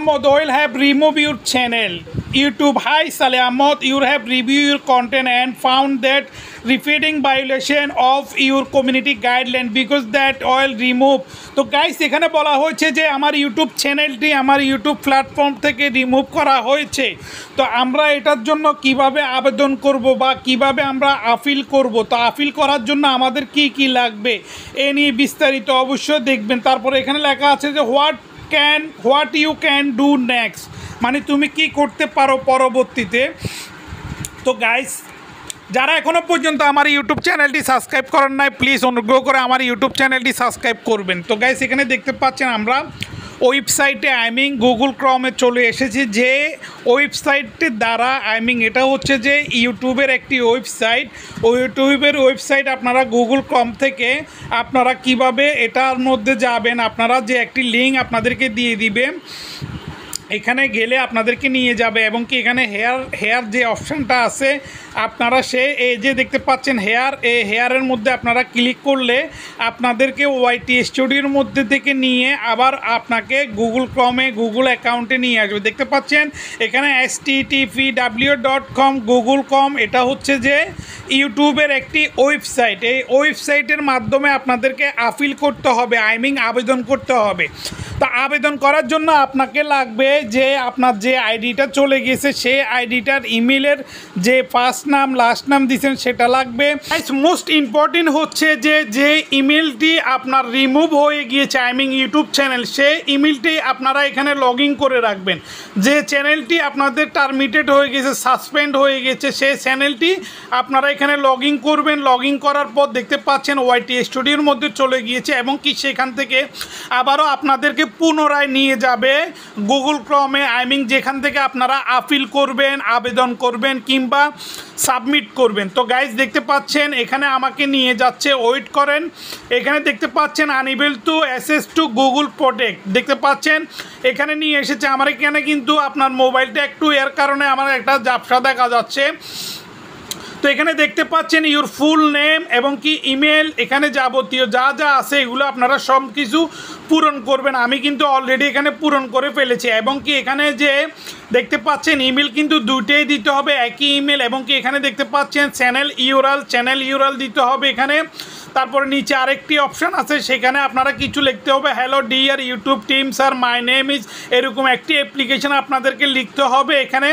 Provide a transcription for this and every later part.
Ahmed will have removed your channel. YouTube, hi Saleh Ahmed, you have reviewed your content and found that repeating violation of your community guideline because that oil remove. তো guys এখানে বলা হয়েছে যে আমার YouTube চ্যানেলটি আমার YouTube platform থেকে remove করা হয়েছে। তো আমরা এটার জন্য কিভাবে আবেদন করব বা কিভাবে আমরা আপিল করব, তো আপিল করার জন্য আমাদের কি কি লাগবে এ নিয়ে বিস্তারিত অবশ্যই দেখবেন। তারপরে এখানে লেখা আছে যে what you can do next, মানে তুমি কি করতে পারো পরবর্তীতে। তো গাইস যারা এখনও পর্যন্ত আমার ইউটিউব চ্যানেলটি সাবস্ক্রাইব করেন নাই, প্লিজ অনুগ্রহ করে আমার ইউটিউব চ্যানেলটি সাবস্ক্রাইব করবেন। তো গাইস এখানে দেখতে পাচ্ছেন আমরা ওয়েবসাইটে গুগল ক্রমে চলে এসেছি। যে ওয়েবসাইটটির দ্বারা এটা হচ্ছে যে ইউটিউবের একটি ওয়েবসাইট। ইউটিউবের ওয়েবসাইট আপনারা গুগল ক্রম থেকে আপনারা কিভাবে এটার মধ্যে যাবেন, আপনারা যে একটি লিঙ্ক আপনাদেরকে দিয়ে দিবে, এখানে গেলে আপনাদেরকে নিয়ে যাবে এবং কি এখানে হেয়ার যে অপশানটা আছে আপনারা এই যে দেখতে পাচ্ছেন হেয়ারের মধ্যে আপনারা ক্লিক করলে আপনাদেরকে ওয়াইটি স্টুডিওর মধ্যে থেকে নিয়ে আবার আপনাকে গুগল ক্রমে গুগল অ্যাকাউন্টে নিয়ে আসবে। দেখতে পাচ্ছেন এখানে http://w.com google.com, এটা হচ্ছে যে ইউটিউবের একটি ওয়েবসাইট। এই ওয়েবসাইটের মাধ্যমে আপনাদেরকে আপিল করতে হবে, আবেদন করতে হবে। তো আবেদন করার জন্য আপনাকে লাগবে যে আপনার যে আইডিটা চলে গেছে সেই আইডিটার ইমেলের যে ফার্স্ট নাম লাস্ট নাম দিয়েছেন সেটা লাগবে। মোস্ট ইম্পর্টেন্ট হচ্ছে যে ইমেলটি আপনার রিমুভ হয়ে গিয়েছে ইউটিউব চ্যানেল, সেই ইমেলটি আপনারা এখানে লগ ইন করে রাখবেন। যে চ্যানেলটি আপনাদের টার্মিনেটেড হয়ে গেছে, সাসপেন্ড হয়ে গেছে, সেই চ্যানেলটি আপনারা এখানে লগ ইন করবেন। লগ ইন করার পর দেখতে পাচ্ছেন ওয়াইটি স্টুডিওর মধ্যে চলে গিয়েছে এবং কি সেখান থেকে আবারও আপনাদেরকে পুনরায় নিয়ে যাবে গুগল ক্রমে, যেখান থেকে আপনারা আপিল করবেন, আবেদন করবেন কিংবা সাবমিট করবেন। তো গাইজ দেখতে পাচ্ছেন এখানে আমাকে নিয়ে যাচ্ছে, ওয়েট করেন। এখানে দেখতে পাচ্ছেন unable to access to Google protect, দেখতে পাচ্ছেন এখানে নিয়ে এসেছে। আমার এখানে কিন্তু আপনার মোবাইলটা একটু এর কারণে আমার একটা ঝাপসা দেখা যাচ্ছে। তো এখানে দেখতে পাচ্ছেন ইউর ফুল নেম এবং কি ইমেল, এখানে যাবতীয় যা যা আছে এগুলো আপনারা সব কিছু পূরণ করবেন। আমি কিন্তু অলরেডি এখানে পূরণ করে ফেলেছি এবং কি এখানে যে দেখতে পাচ্ছেন ইমেল কিন্তু দুইটাই দিতে হবে, একই ইমেল। এবং কি এখানে দেখতে পাচ্ছেন চ্যানেল ইউরাল দিতে হবে এখানে। তারপরে নিচে আরেকটি অপশান আছে, সেখানে আপনারা কিছু লিখতে হবে, hello dear YouTube team sir my name is, এরকম একটি অ্যাপ্লিকেশন আপনাদেরকে লিখতে হবে এখানে।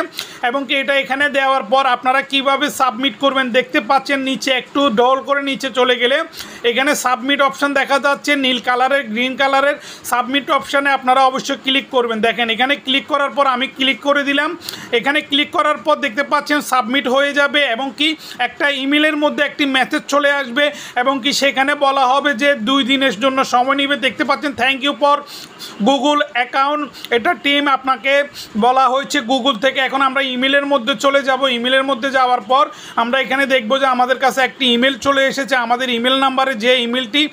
এবং কি এটা এখানে দেওয়ার পর আপনারা কিভাবে সাবমিট করবেন দেখতে পাচ্ছেন নিচে একটু ডল করে নিচে চলে গেলে এখানে সাবমিট অপশান দেখা যাচ্ছে নীল কালারের, গ্রিন কালারের। সাবমিট অপশানে আপনারা অবশ্যই ক্লিক করবেন। দেখেন এখানে ক্লিক করার পর আমি ক্লিক করে দিলাম। এখানে ক্লিক করার পর দেখতে পাচ্ছেন সাবমিট হয়ে যাবে এবং কি একটা ইমেলের মধ্যে একটি মেসেজ চলে আসবে এবং কি সেখানে বলা হবে যে 2 দিনের জন্য সময় নেবে। দেখতে পাচ্ছেন thank you for Google account, এটা টিম আপনাকে বলা হয়েছে গুগল থেকে। এখন আমরা ইমেলের মধ্যে চলে যাব। ইমেলের মধ্যে যাওয়ার পর আমরা এখানে দেখব যে আমাদের কাছে একটি ইমেল চলে এসেছে। আমাদের ইমেল নাম্বারে যে ইমেলটি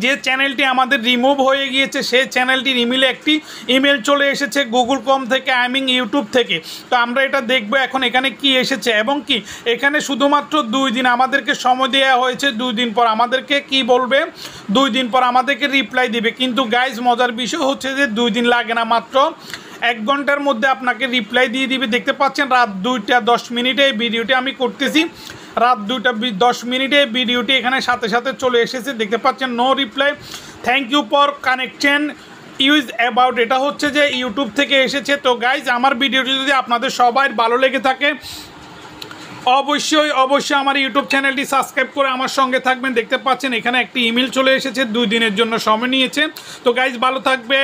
যে চ্যানেলটি আমাদের রিমুভ হয়ে গিয়েছে সেই চ্যানেলটির ইমেলে একটি ইমেল চলে এসেছে গুগল ক্রম থেকে, ইউটিউব থেকে। তো আমরা এটা দেখব এখন এখানে কি এসেছে এবং কি এখানে শুধুমাত্র 2 দিন আমাদেরকে সময় দেওয়া হয়েছে। 2 দিন পর আমাদেরকে কি বলবে, 2 দিন পর আমাদেরকে রিপ্লাই দিবে। কিন্তু গাইজ মজার বিষয় হচ্ছে যে 2 দিন লাগে না, মাত্র 1 ঘন্টার মধ্যে আপনাকে রিপ্লাই দিয়ে দিবে। দেখতে পাচ্ছেন রাত 2টা 10 মিনিটে এই ভিডিওটি আমি করতেছি, রাত 2টা 10 মিনিটে ভিডিওটি এখানে সাথে সাথে চলে এসেছে। দেখতে পাচ্ছেন no reply, thank you for connection use about, এটা হচ্ছে যে ইউটিউব থেকে এসেছে। তো গাইজ আমার ভিডিওটি যদি আপনাদের সবাই ভালো লেগে থাকে অবশ্যই আমার ইউটিউব চ্যানেলটি সাবস্ক্রাইব করে আমার সঙ্গে থাকবেন। দেখতে পাচ্ছেন এখানে একটি ইমেল চলে এসেছে, 2 দিনের জন্য সময় নিয়েছে। তো গাইজ ভালো থাকবে।